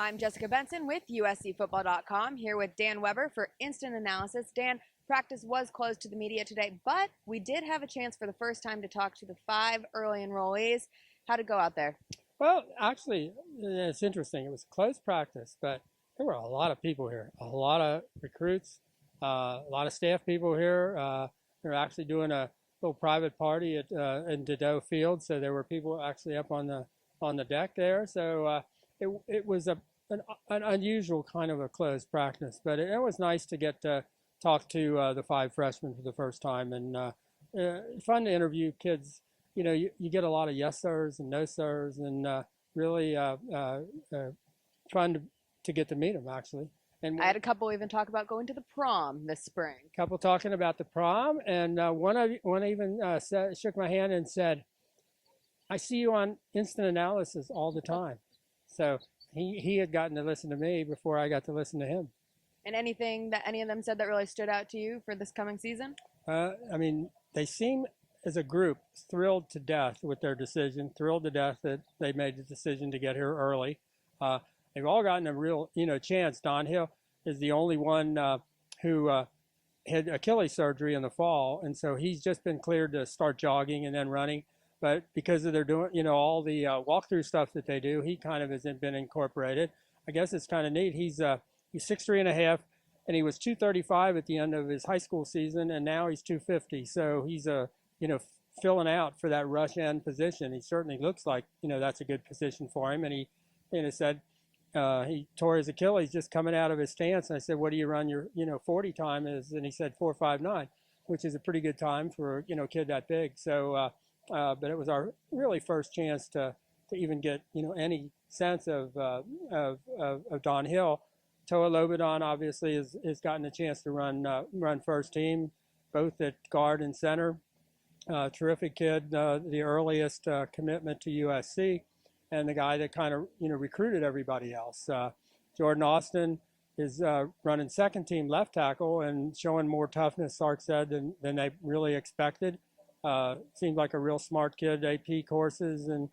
I'm Jessica Benson with USCFootball.com here with Dan Weber for Instant Analysis. Dan, practice was closed to the media today, but we did have a chance for the first time to talk to the 5 early enrollees. How'd it go out there? Well, actually, it's interesting. It was a closed practice, but there were a lot of people here, a lot of recruits, a lot of staff people here. They're actually doing a little private party in Dedeaux Field, so there were people actually up on the deck there. So it was an unusual kind of a closed practice, but it was nice to get to talk to the 5 freshmen for the first time, and fun to interview kids. You get a lot of yes sirs and no sirs, and really fun to get to meet them actually. And I had a couple even talk about going to the prom this spring. a couple talking about the prom, and one even shook my hand and said, "I see you on Instant Analysis all the time." So he had gotten to listen to me before I got to listen to him. And anything that any of them said that really stood out to you for this coming season? I mean, they seem as a group thrilled to death with their decision, thrilled to death that they made the decision to get here early. They've all gotten a real, chance. Don Hill is the only one who had Achilles surgery in the fall, and so he's just been cleared to start jogging and then running. But because of their doing, all the walkthrough stuff that they do, he kind of hasn't been incorporated. I guess it's kind of neat. He's 6'3.5", and he was 235 at the end of his high school season, and now he's 250. So he's filling out for that rush end position. He certainly looks like, that's a good position for him. And he, said he tore his Achilles just coming out of his stance. And I said, what do you run your, 40 time is? And he said 4.59, which is a pretty good time for, a kid that big. So, but it was our really first chance to even get, any sense of Don Hill. Toa Lobodon obviously has gotten a chance to run first team, both at guard and center. Terrific kid, the earliest commitment to USC, and the guy that kind of recruited everybody else. Jordan Austin is running second team left tackle and showing more toughness, Sark said, than they really expected. Seems like a real smart kid, AP courses, and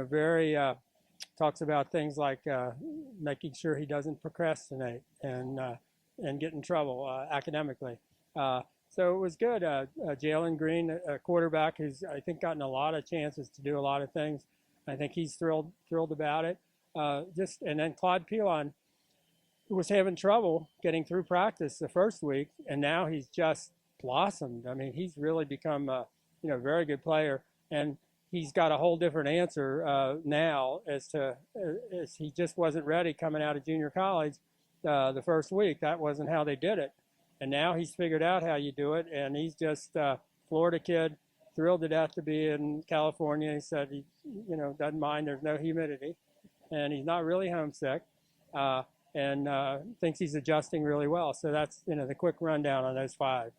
very talks about things like making sure he doesn't procrastinate and get in trouble academically. So it was good. Jalen Green, a quarterback who's, I think, gotten a lot of chances to do a lot of things. I think he's thrilled about it. And then Claude Pilon, who was having trouble getting through practice the first week, and now he's just blossomed. I mean, he's really become a very good player, and he's got a whole different answer now as he just wasn't ready coming out of junior college the first week. That wasn't how they did it. And now he's figured out how you do it, and he's just Florida kid, thrilled to death to be in California. He said he, doesn't mind. There's no humidity, and he's not really homesick, and thinks he's adjusting really well. So that's the quick rundown on those 5.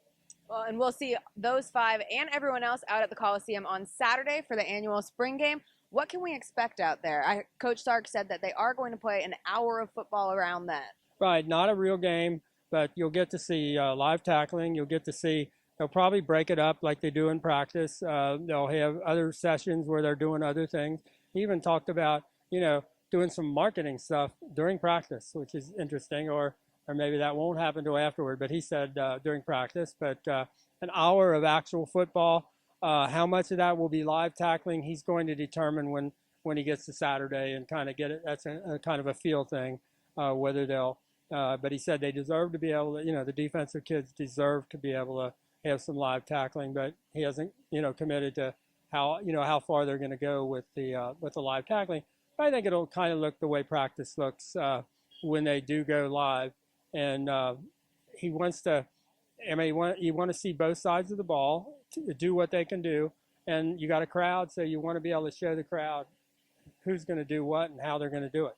Well, and we'll see those 5 and everyone else out at the Coliseum on Saturday for the annual spring game. What can we expect out there? Coach Sark said that they are going to play an hour of football around that. Right, not a real game, but you'll get to see live tackling. You'll get to see, they'll probably break it up like they do in practice. They'll have other sessions where they're doing other things. He even talked about, doing some marketing stuff during practice, which is interesting, or maybe that won't happen until afterward. But he said during practice, but an hour of actual football. How much of that will be live tackling, he's going to determine when he gets to Saturday and kind of get it. That's a kind of a feel thing, whether they'll. But he said they deserve to be able to, the defensive kids deserve to be able to have some live tackling, but he hasn't, committed to how far they're going to go with the live tackling. But I think it'll kind of look the way practice looks when they do go live. And he wants to, you want to see both sides of the ball to do what they can do. And you got a crowd, so you want to be able to show the crowd who's going to do what and how they're going to do it.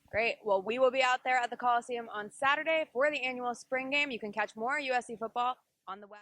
Great. Well, we will be out there at the Coliseum on Saturday for the annual spring game. You can catch more USC football on the web.